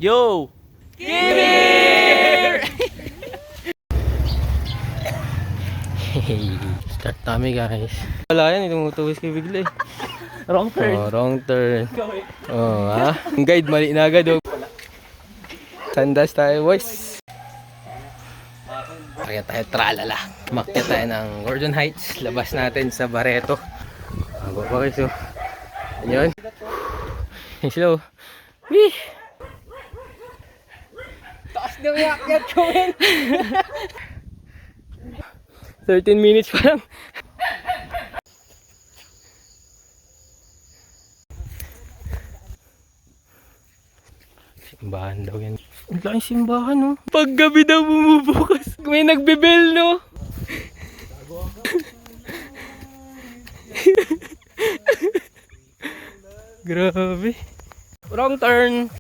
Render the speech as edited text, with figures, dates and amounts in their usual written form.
Yo! Here! Start kami guys. Wala yan, tumutuwis kayo bigla eh. Wrong turn. Oh, wrong turn. Oh, ha? Ang guide, mali na agad. Oh. Sandas tayo, boys. Kaya tayo tralala. Makyat tayo ng Gordon Heights. Labas natin sa Barreto. Haba pa guys, oh. Yan yun. Slow. Wee! Taas na may akyat ko, men. 13 minutes pa lang. Simbahan daw yan. Ang laking simbahan, no? Paggabi daw bumubukas. May nagbebel, no? Grabe. Wrong turn.